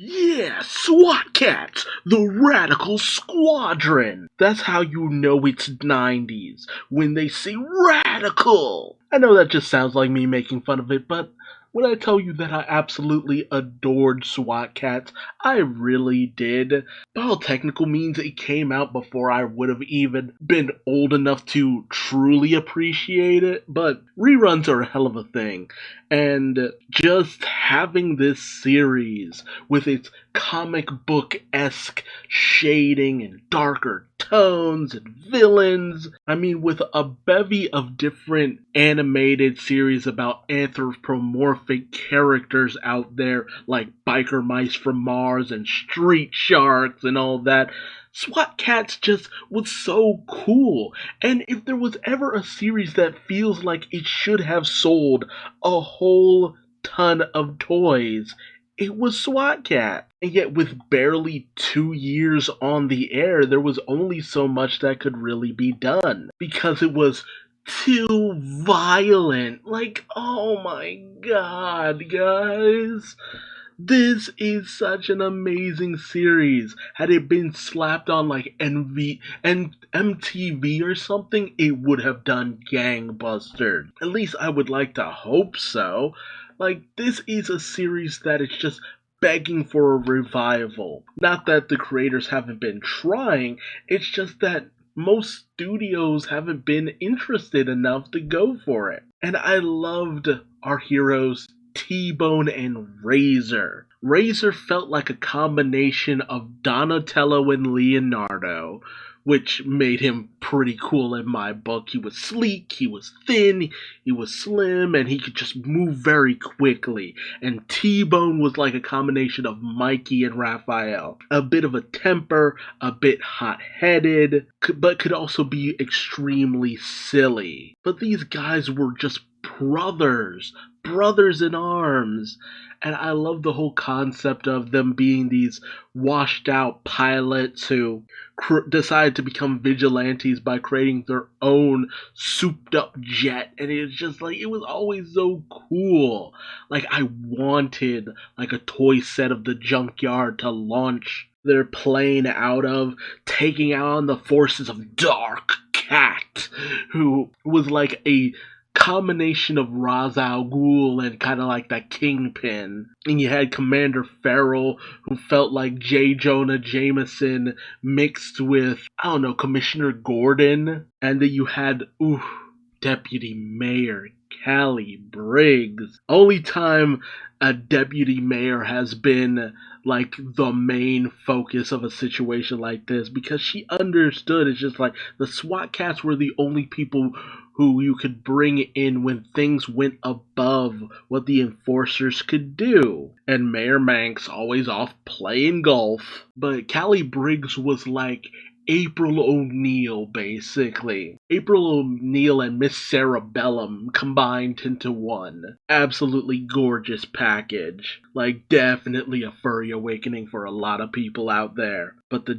Yeah, SWAT cats, the radical squadron. That's how you know it's 90s, when they say radical. I know that just sounds like me making fun of it, but when I tell you that I absolutely adored SWAT cats, I really did. By all technical means, it came out before I would have even been old enough to truly appreciate it, but reruns are a hell of a thing. And just having this series with its comic book-esque shading and darker tones and villains. I mean, with a bevy of different animated series about anthropomorphic characters out there, like biker mice from Mars and street sharks and all that. SWAT Cats just was so cool. And if there was ever a series that feels like it should have sold a whole ton of toys, it was SWAT Cat. And yet, with barely 2 years on the air, there was only so much that could really be done. Because it was too violent. Like, oh my god, guys. This is such an amazing series. Had it been slapped on like MTV or something, it would have done gangbusters. At least I would like to hope so. Like, this is a series that is just begging for a revival. Not that the creators haven't been trying, it's just that most studios haven't been interested enough to go for it. And I loved our heroes T-Bone and Razor. Razor felt like a combination of Donatello and Leonardo, which made him pretty cool in my book. He was sleek, he was thin, he was slim, and he could just move very quickly. And T-Bone was like a combination of Mikey and Raphael. A bit of a temper, a bit hot-headed, but could also be extremely silly. But these guys were just brothers in arms. And I love the whole concept of them being these washed out pilots who decide to become vigilantes by creating their own souped up jet. And it's just like, it was always so cool. Like, I wanted like a toy set of the junkyard to launch their plane out of, taking on the forces of Dark Cat, who was like a combination of Ra's al Ghul and kind of like that Kingpin. And you had Commander Farrell, who felt like J. Jonah Jameson mixed with, I don't know, Commissioner Gordon. And then you had, Deputy Mayor Callie Briggs. Only time a deputy mayor has been like the main focus of a situation like this, because she understood. It's just like the SWAT cats were the only people who you could bring in when things went above what the enforcers could do. And Mayor Manx always off playing golf. But Callie Briggs was like April O'Neil, basically. April O'Neil and Miss Cerebellum combined into one. Absolutely gorgeous package. Like, definitely a furry awakening for a lot of people out there. But the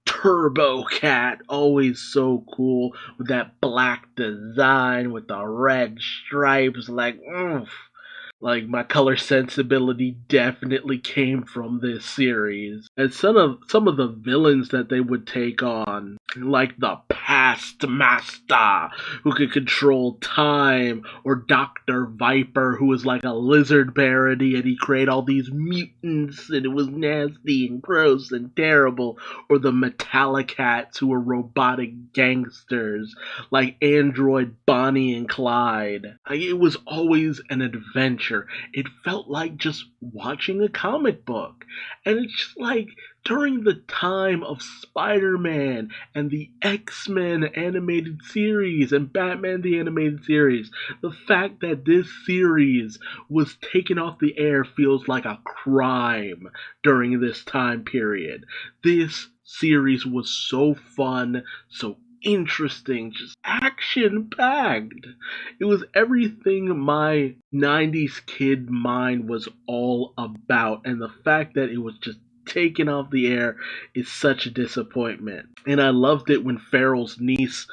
Turbo Cat, always so cool, with that black design with the red stripes, like, oof. Like, my color sensibility definitely came from this series. And some of the villains that they would take on, like the Past Master, who could control time, or Dr. Viper, who was like a lizard parody, and he created all these mutants, and it was nasty and gross and terrible. Or the Metallicats, who were robotic gangsters, like Android Bonnie and Clyde. Like, it was always an adventure. It felt like just watching a comic book. And it's just like, during the time of Spider-Man and the X-Men animated series and Batman the animated series, the fact that this series was taken off the air feels like a crime during this time period. This series was so fun, so interesting, just action packed. It was everything my 90s kid mind was all about, and the fact that it was just taken off the air is such a disappointment. And I loved it when Farrell's niece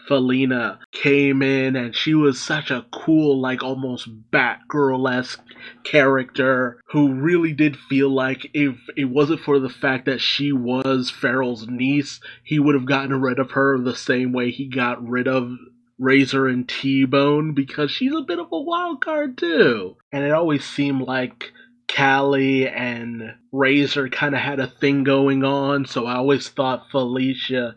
Felina came in and she was such a cool, like almost Batgirl-esque character who really did feel like if it wasn't for the fact that she was Farrell's niece, he would have gotten rid of her the same way he got rid of Razor and T-Bone, because she's a bit of a wild card too. And it always seemed like Callie and Razor kind of had a thing going on, so I always thought Felina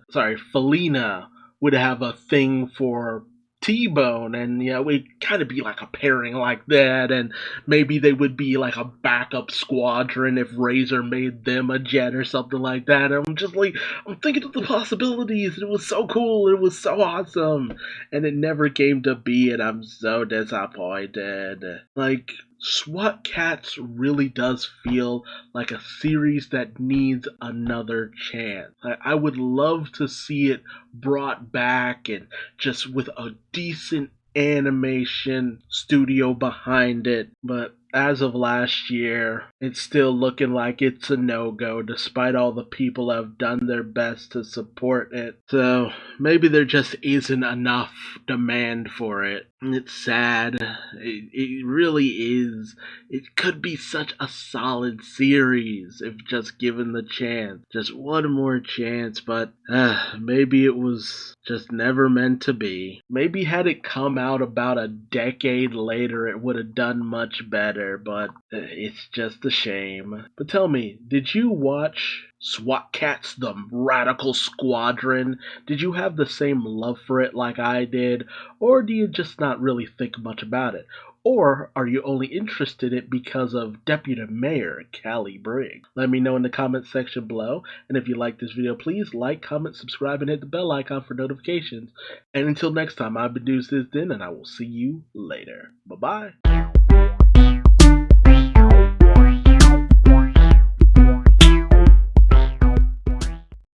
would have a thing for T-Bone, and yeah, we'd kind of be like a pairing like that, and maybe they would be like a backup squadron if Razor made them a jet or something like that. And I'm just like, I'm thinking of the possibilities. It was so cool. It was so awesome, and it never came to be, and I'm so disappointed. Like, SWAT Cats really does feel like a series that needs another chance. I would love to see it brought back and just with a decent animation studio behind it, but as of last year, it's still looking like it's a no-go despite all the people have done their best to support it. So maybe there just isn't enough demand for it. It's sad. It really is. It could be such a solid series if just given the chance. Just one more chance, but maybe it was just never meant to be. Maybe had it come out about a decade later, it would have done much better, but it's just a shame. But tell me, did you watch SWAT Cats, the Radical Squadron? Did you have the same love for it like I did, or do you just not really think much about it? Or are you only interested in it because of Deputy Mayor Callie Briggs? Let me know in the comments section below, and if you like this video, please like, comment, subscribe, and hit the bell icon for notifications. And until next time, I've been Duuz-Diz-Din, and I will see you later. Bye-bye.